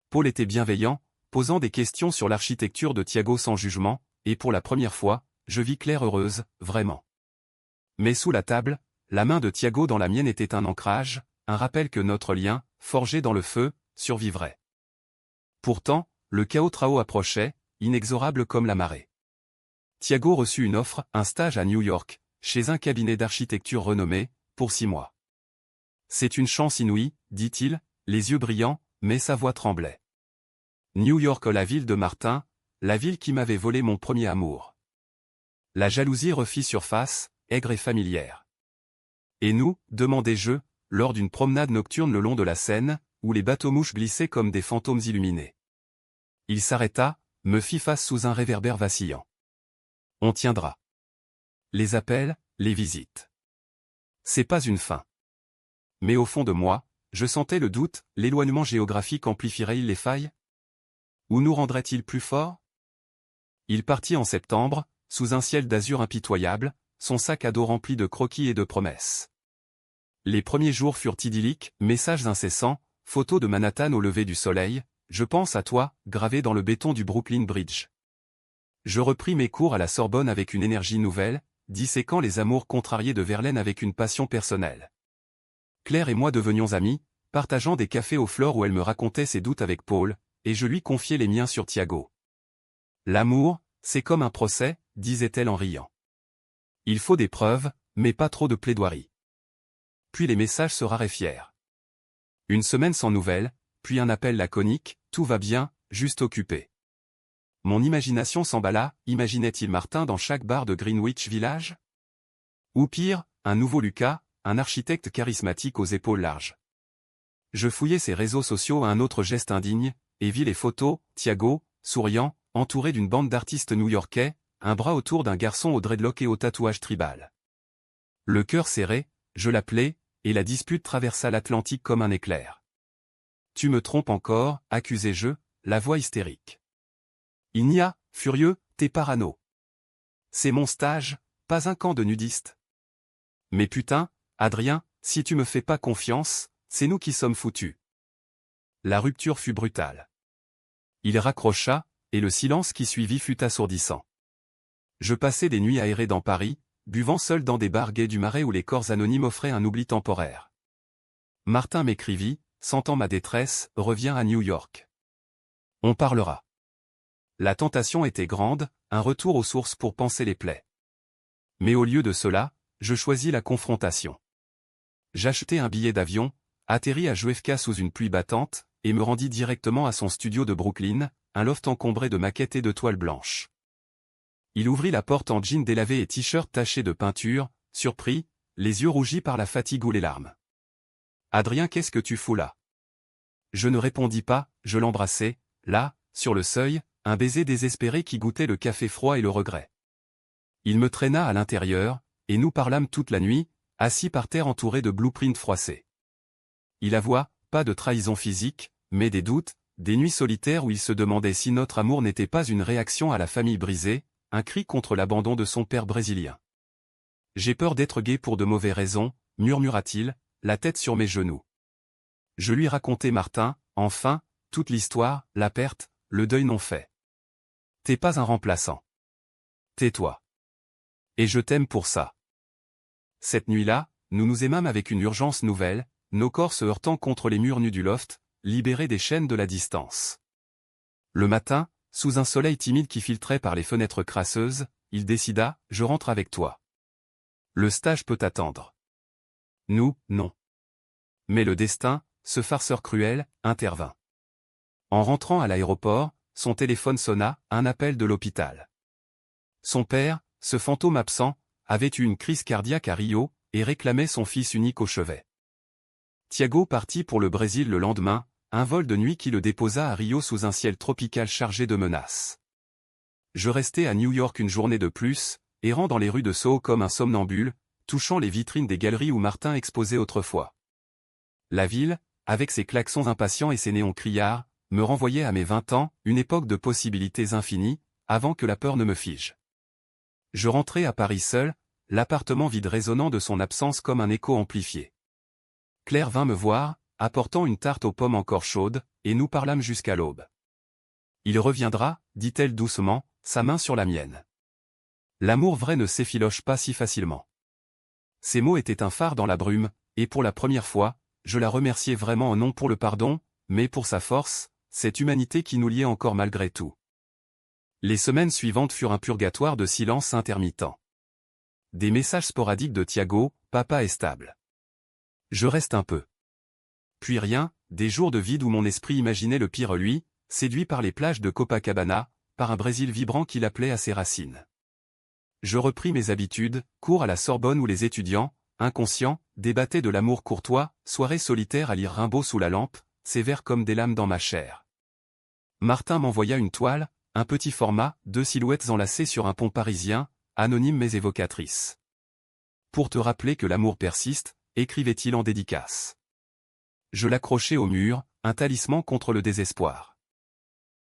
Paul était bienveillant, posant des questions sur l'architecture de Thiago sans jugement, et pour la première fois, je vis Claire heureuse, vraiment. Mais sous la table, la main de Thiago dans la mienne était un ancrage, un rappel que notre lien, forgé dans le feu, survivrait. Pourtant, le chaos Trao approchait, inexorable comme la marée. Thiago reçut une offre, un stage à New York, chez un cabinet d'architecture renommé, pour 6 mois. C'est une chance inouïe, dit-il, les yeux brillants, mais sa voix tremblait. New York, la ville de Martin, la ville qui m'avait volé mon premier amour. La jalousie refit surface, aigre et familière. Et nous, demandai-je, lors d'une promenade nocturne le long de la Seine, où les bateaux-mouches glissaient comme des fantômes illuminés. Il s'arrêta, me fit face sous un réverbère vacillant. On tiendra. Les appels, les visites. C'est pas une fin. Mais au fond de moi, je sentais le doute, l'éloignement géographique amplifierait-il les failles? Ou nous rendrait-il plus forts? Il partit en septembre, sous un ciel d'azur impitoyable, son sac à dos rempli de croquis et de promesses. Les premiers jours furent idylliques, messages incessants, photos de Manhattan au lever du soleil, je pense à toi, gravé dans le béton du Brooklyn Bridge. Je repris mes cours à la Sorbonne avec une énergie nouvelle, disséquant les amours contrariés de Verlaine avec une passion personnelle. Claire et moi devenions amis, partageant des cafés aux fleurs où elle me racontait ses doutes avec Paul, et je lui confiais les miens sur Thiago. L'amour, c'est comme un procès, disait-elle en riant. Il faut des preuves, mais pas trop de plaidoirie. Puis les messages se raréfièrent. Une semaine sans nouvelles, puis un appel laconique, tout va bien, juste occupé. Mon imagination s'emballa, imaginait-il Martin dans chaque bar de Greenwich Village? Ou pire, un nouveau Lucas, un architecte charismatique aux épaules larges. Je fouillai ses réseaux sociaux à un autre geste indigne, et vis les photos, Thiago, souriant, entouré d'une bande d'artistes new-yorkais, un bras autour d'un garçon au dreadlock et au tatouage tribal. Le cœur serré, je l'appelai, et la dispute traversa l'Atlantique comme un éclair. Tu me trompes encore, accusai-je, la voix hystérique. Il n'y a, furieux, t'es parano. C'est mon stage, pas un camp de nudistes. Mais putain, Adrien, si tu me fais pas confiance, c'est nous qui sommes foutus. La rupture fut brutale. Il raccrocha, et le silence qui suivit fut assourdissant. Je passais des nuits aérées dans Paris, buvant seul dans des bars gays du Marais où les corps anonymes offraient un oubli temporaire. Martin m'écrivit, sentant ma détresse, reviens à New York. On parlera. La tentation était grande, un retour aux sources pour panser les plaies. Mais au lieu de cela, je choisis la confrontation. J'achetai un billet d'avion, atterris à JFK sous une pluie battante, et me rendis directement à son studio de Brooklyn, un loft encombré de maquettes et de toiles blanches. Il ouvrit la porte en jean délavé et t-shirt taché de peinture, surpris, les yeux rougis par la fatigue ou les larmes. « Adrien, qu'est-ce que tu fous là ?» Je ne répondis pas, je l'embrassai, là, sur le seuil, un baiser désespéré qui goûtait le café froid et le regret. Il me traîna à l'intérieur, et nous parlâmes toute la nuit, assis par terre entourés de blueprints froissés. Il avoua, pas de trahison physique, mais des doutes, des nuits solitaires où il se demandait si notre amour n'était pas une réaction à la famille brisée, un cri contre l'abandon de son père brésilien. « J'ai peur d'être gay pour de mauvaises raisons, murmura-t-il, la tête sur mes genoux. Je lui racontai Martin, enfin, toute l'histoire, la perte, le deuil non fait. T'es pas un remplaçant. Tais-toi. Et je t'aime pour ça. Cette nuit-là, nous nous aimâmes avec une urgence nouvelle, nos corps se heurtant contre les murs nus du loft, libérés des chaînes de la distance. Le matin, sous un soleil timide qui filtrait par les fenêtres crasseuses, il décida, je rentre avec toi. Le stage peut attendre. Nous, non. Mais le destin, ce farceur cruel, intervint. En rentrant à l'aéroport, son téléphone sonna, un appel de l'hôpital. Son père, ce fantôme absent, avait eu une crise cardiaque à Rio, et réclamait son fils unique au chevet. Thiago partit pour le Brésil le lendemain, un vol de nuit qui le déposa à Rio sous un ciel tropical chargé de menaces. Je restai à New York une journée de plus, errant dans les rues de Soho comme un somnambule, touchant les vitrines des galeries où Martin exposait autrefois. La ville, avec ses klaxons impatients et ses néons criards, me renvoyait à mes 20 ans, une époque de possibilités infinies, avant que la peur ne me fige. Je rentrai à Paris seul, l'appartement vide résonnant de son absence comme un écho amplifié. Claire vint me voir, apportant une tarte aux pommes encore chaude, et nous parlâmes jusqu'à l'aube. « Il reviendra » dit-elle doucement, sa main sur la mienne. L'amour vrai ne s'effiloche pas si facilement. Ces mots étaient un phare dans la brume, et pour la première fois, je la remerciais vraiment non pour le pardon, mais pour sa force, cette humanité qui nous liait encore malgré tout. Les semaines suivantes furent un purgatoire de silence intermittent. Des messages sporadiques de Thiago, papa est stable. Je reste un peu. Puis rien, des jours de vide où mon esprit imaginait le pire lui, séduit par les plages de Copacabana, par un Brésil vibrant qui l'appelait à ses racines. Je repris mes habitudes, cours à la Sorbonne où les étudiants, inconscients, débattaient de l'amour courtois, soirées solitaires à lire Rimbaud sous la lampe, sévères comme des lames dans ma chair. Martin m'envoya une toile, un petit format, 2 silhouettes enlacées sur un pont parisien, anonymes mais évocatrices. Pour te rappeler que l'amour persiste, écrivait-il en dédicace. Je l'accrochai au mur, un talisman contre le désespoir.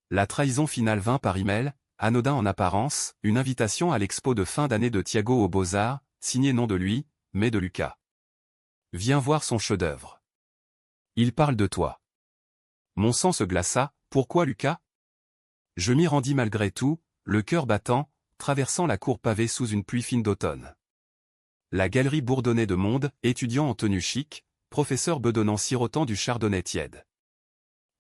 La trahison finale vint par email, anodin en apparence, une invitation à l'expo de fin d'année de Thiago aux Beaux-Arts, signée non de lui, mais de Lucas. Viens voir son chef-d'œuvre. Il parle de toi. Mon sang se glaça, pourquoi Lucas ? Je m'y rendis malgré tout, le cœur battant, traversant la cour pavée sous une pluie fine d'automne. La galerie bourdonnait de monde, étudiants en tenue chic, professeurs bedonnant sirotant du chardonnay tiède.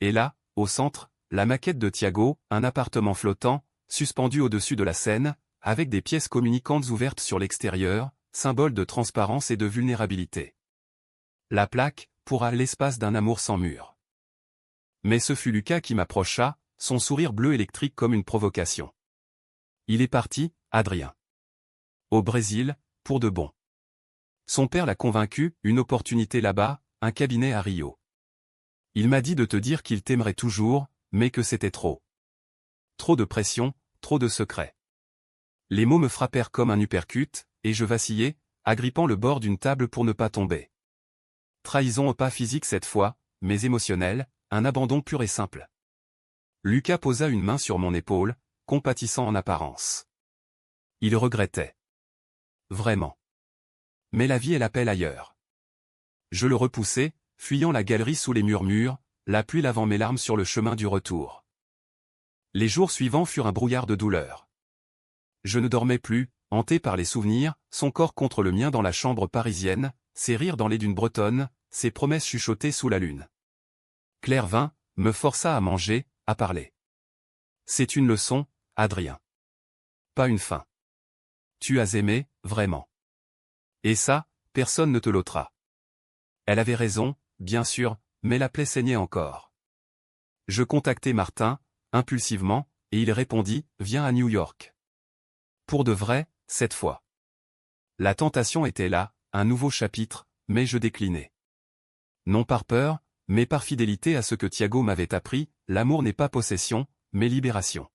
Et là, au centre, la maquette de Thiago, un appartement flottant, suspendu au-dessus de la Seine, avec des pièces communicantes ouvertes sur l'extérieur, symbole de transparence et de vulnérabilité. La plaque, pourra l'espace d'un amour sans mur. Mais ce fut Lucas qui m'approcha, son sourire bleu électrique comme une provocation. Il est parti, Adrien. Au Brésil, pour de bon. Son père l'a convaincu, une opportunité là-bas, un cabinet à Rio. Il m'a dit de te dire qu'il t'aimerait toujours, mais que c'était trop. Trop de pression, trop de secrets. Les mots me frappèrent comme un uppercut, et je vacillai, agrippant le bord d'une table pour ne pas tomber. Trahison pas physique cette fois, mais émotionnelle, un abandon pur et simple. Lucas posa une main sur mon épaule, compatissant en apparence. Il regrettait. Vraiment. Mais la vie est l'appel ailleurs. Je le repoussai, fuyant la galerie sous les murmures, la pluie lavant mes larmes sur le chemin du retour. Les jours suivants furent un brouillard de douleur. Je ne dormais plus, hanté par les souvenirs, son corps contre le mien dans la chambre parisienne, ses rires dans les dunes bretonnes, ses promesses chuchotées sous la lune. Claire vint, me força à manger, à parler. C'est une leçon, Adrien. Pas une fin. Tu as aimé, vraiment. Et ça, personne ne te l'ôtera. Elle avait raison, bien sûr, mais la plaie saignait encore. Je contactai Martin, impulsivement, et il répondit, viens à New York. Pour de vrai, cette fois. La tentation était là, un nouveau chapitre, mais je déclinai. Non par peur, mais par fidélité à ce que Thiago m'avait appris, l'amour n'est pas possession, mais libération.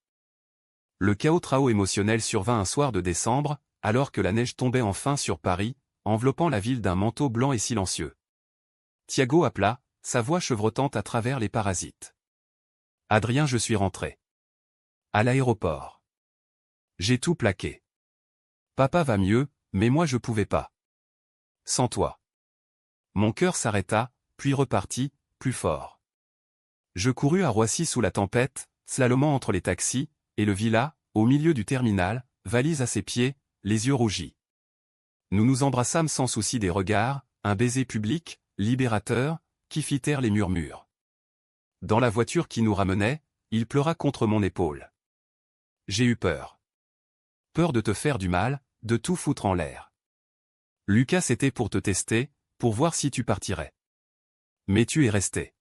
Le chaos trao émotionnel survint un soir de décembre, alors que la neige tombait enfin sur Paris, enveloppant la ville d'un manteau blanc et silencieux. Thiago appela, sa voix chevrotante à travers les parasites. Adrien, je suis rentré. À l'aéroport. J'ai tout plaqué. Papa va mieux, mais moi je pouvais pas. Sans toi. Mon cœur s'arrêta, puis repartit, plus fort. Je courus à Roissy sous la tempête, slalomant entre les taxis, et le villa, au milieu du terminal, valise à ses pieds, les yeux rougis. Nous nous embrassâmes sans souci des regards, un baiser public, libérateur, qui fit taire les murmures. Dans la voiture qui nous ramenait, il pleura contre mon épaule. J'ai eu peur. Peur de te faire du mal, de tout foutre en l'air. Lucas, c'était pour te tester, pour voir si tu partirais. Mais tu es resté.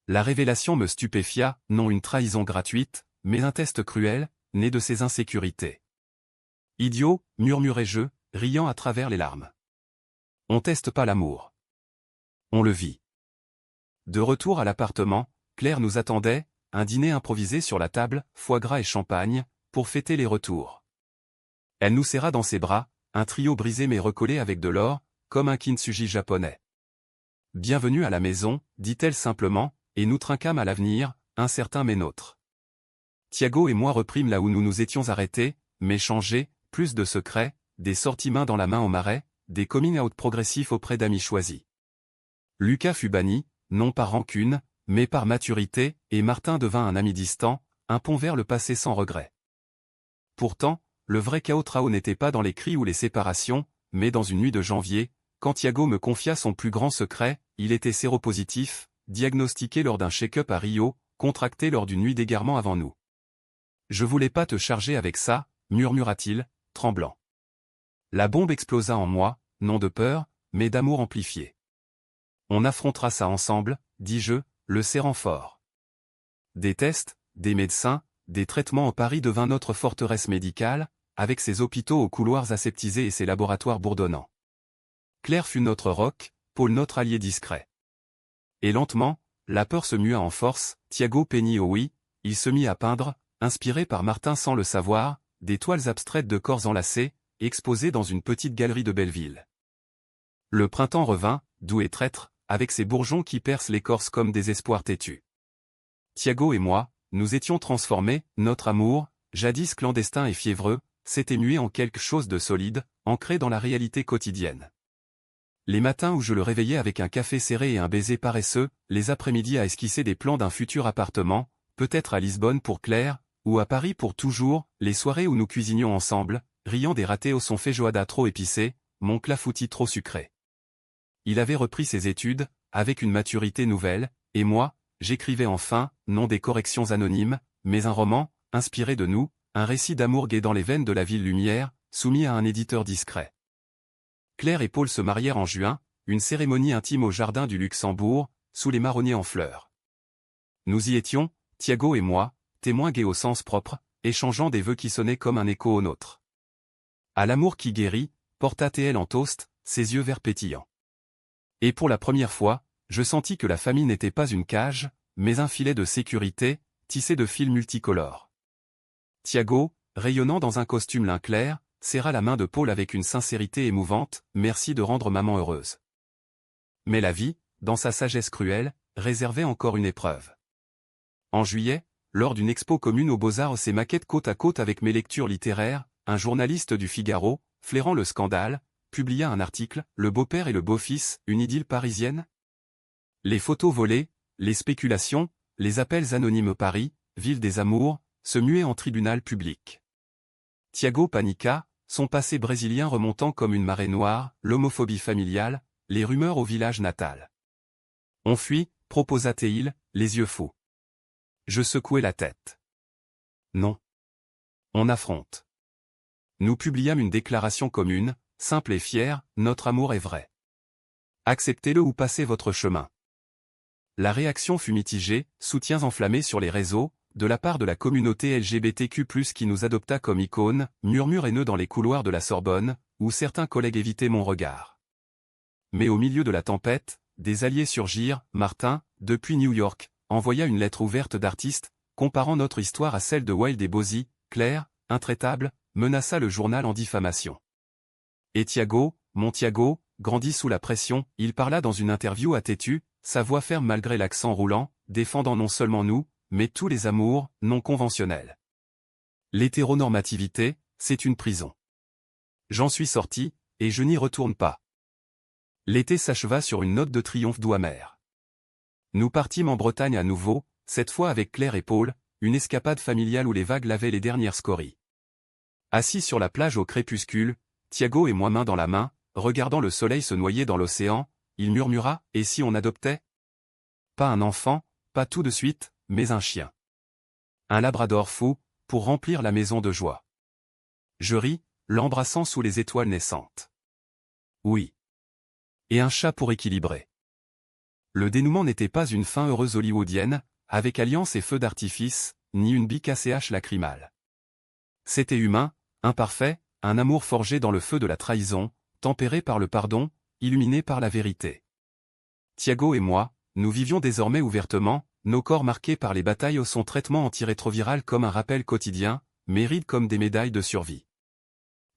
La révélation me stupéfia, non une trahison gratuite, mais un test cruel, né de ses insécurités. Idiot, murmurai-je, riant à travers les larmes. On teste pas l'amour. On le vit. De retour à l'appartement, Claire nous attendait, un dîner improvisé sur la table, foie gras et champagne, pour fêter les retours. Elle nous serra dans ses bras, un trio brisé mais recollé avec de l'or, comme un kintsugi japonais. Bienvenue à la maison, dit-elle simplement, et nous trinquâmes à l'avenir, incertain mais nôtre. Thiago et moi reprîmes là où nous nous étions arrêtés, mais changés, plus de secrets, des sorties main dans la main au marais, des coming out progressifs auprès d'amis choisis. Lucas fut banni, non par rancune, mais par maturité, et Martin devint un ami distant, un pont vers le passé sans regret. Pourtant, le vrai chaos Trao n'était pas dans les cris ou les séparations, mais dans une nuit de janvier, quand Thiago me confia son plus grand secret, il était séropositif, diagnostiqué lors d'un check-up à Rio, contracté lors d'une nuit d'égarement avant nous. « Je voulais pas te charger avec ça », murmura-t-il, tremblant. La bombe explosa en moi, non de peur, mais d'amour amplifié. On affrontera ça ensemble, dis-je, le serrant fort. Des tests, des médecins, des traitements en Paris devint notre forteresse médicale, avec ses hôpitaux aux couloirs aseptisés et ses laboratoires bourdonnants. Claire fut notre roc, Paul notre allié discret. Et lentement, la peur se mua en force, Thiago peignit au oui, il se mit à peindre, inspiré par Martin sans le savoir, des toiles abstraites de corps enlacés, exposées dans une petite galerie de Belleville. Le printemps revint, doux et traître, avec ses bourgeons qui percent l'écorce comme des espoirs têtus. Thiago et moi, nous étions transformés, notre amour, jadis clandestin et fiévreux, s'était mué en quelque chose de solide, ancré dans la réalité quotidienne. Les matins où je le réveillais avec un café serré et un baiser paresseux, les après-midi à esquisser des plans d'un futur appartement, peut-être à Lisbonne pour Claire, ou à Paris pour toujours, les soirées où nous cuisinions ensemble, riant des ratés au son feijoada trop épicé, mon clafoutis trop sucré. Il avait repris ses études, avec une maturité nouvelle, et moi, j'écrivais enfin, non des corrections anonymes, mais un roman, inspiré de nous, un récit d'amour gai dans les veines de la ville lumière, soumis à un éditeur discret. Claire et Paul se marièrent en juin, une cérémonie intime au jardin du Luxembourg, sous les marronniers en fleurs. Nous y étions, Thiago et moi, témoins gais au sens propre, échangeant des vœux qui sonnaient comme un écho au nôtre. À l'amour qui guérit, porta-t-elle en toast, ses yeux verts pétillants. Et pour la première fois, je sentis que la famille n'était pas une cage, mais un filet de sécurité, tissé de fils multicolores. Thiago, rayonnant dans un costume lin clair, serra la main de Paul avec une sincérité émouvante, « Merci de rendre maman heureuse. » Mais la vie, dans sa sagesse cruelle, réservait encore une épreuve. En juillet, lors d'une expo commune aux Beaux-Arts, ses maquettes côte à côte avec mes lectures littéraires, un journaliste du Figaro, flairant le scandale, publia un article, « Le beau-père et le beau-fils, une idylle parisienne ?» Les photos volées, les spéculations, les appels anonymes Paris, ville des amours, se muaient en tribunal public. Thiago paniqua, son passé brésilien remontant comme une marée noire, l'homophobie familiale, les rumeurs au village natal. On fuit, proposa-t-il, les yeux fous. Je secouai la tête. Non. On affronte. Nous publiâmes une déclaration commune, simple et fière, notre amour est vrai. Acceptez-le ou passez votre chemin. La réaction fut mitigée, soutiens enflammés sur les réseaux, de la part de la communauté LGBTQ+, qui nous adopta comme icône, murmures haineux dans les couloirs de la Sorbonne, où certains collègues évitaient mon regard. Mais au milieu de la tempête, des alliés surgirent, Martin, depuis New York, envoya une lettre ouverte d'artiste, comparant notre histoire à celle de Wilde et Bosie, Claire, intraitable, menaça le journal en diffamation. Et Thiago, mon Thiago, grandit sous la pression, il parla dans une interview à Tétu, sa voix ferme malgré l'accent roulant, défendant non seulement nous, mais tous les amours, non conventionnels. L'hétéronormativité, c'est une prison. J'en suis sorti, et je n'y retourne pas. L'été s'acheva sur une note de triomphe doux amer. Nous partîmes en Bretagne à nouveau, cette fois avec Claire et Paul, une escapade familiale où les vagues lavaient les dernières scories. Assis sur la plage au crépuscule, Thiago et moi main dans la main, regardant le soleil se noyer dans l'océan, il murmura, « Et si on adoptait ? Pas un enfant, pas tout de suite, mais un chien. Un labrador fou, pour remplir la maison de joie. » Je ris, l'embrassant sous les étoiles naissantes. Oui. Et un chat pour équilibrer. Le dénouement n'était pas une fin heureuse hollywoodienne, avec alliance et feu d'artifice, ni une bique lacrymale. C'était humain, imparfait, un amour forgé dans le feu de la trahison, tempéré par le pardon, illuminé par la vérité. Thiago et moi, nous vivions désormais ouvertement, nos corps marqués par les batailles au son traitement antirétroviral comme un rappel quotidien, mais rides comme des médailles de survie.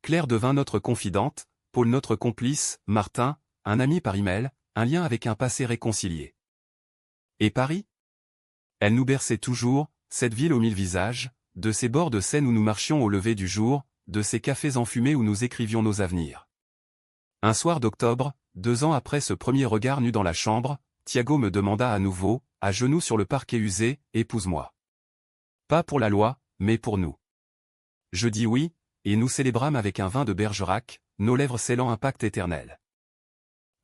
Claire devint notre confidente, Paul notre complice, Martin, un ami par email, un lien avec un passé réconcilié. Et Paris? Elle nous berçait toujours, cette ville aux mille visages, de ces bords de Seine où nous marchions au lever du jour, de ces cafés enfumés où nous écrivions nos avenirs. Un soir d'octobre, 2 ans après ce premier regard nu dans la chambre, Thiago me demanda à nouveau, à genoux sur le parquet usé, « Épouse-moi. » Pas pour la loi, mais pour nous. Je dis oui, et nous célébrâmes avec un vin de Bergerac, nos lèvres scellant un pacte éternel.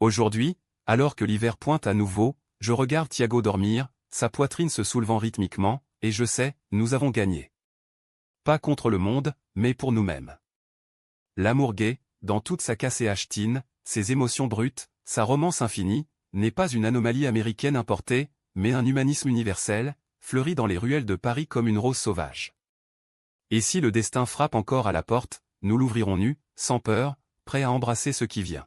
Aujourd'hui, alors que l'hiver pointe à nouveau, je regarde Thiago dormir, sa poitrine se soulevant rythmiquement, et je sais, nous avons gagné. Pas contre le monde, mais pour nous-mêmes. L'amour gay, dans toute sa casse et achetine, ses émotions brutes, sa romance infinie, n'est pas une anomalie américaine importée, mais un humanisme universel, fleuri dans les ruelles de Paris comme une rose sauvage. Et si le destin frappe encore à la porte, nous l'ouvrirons nus, sans peur, prêts à embrasser ce qui vient.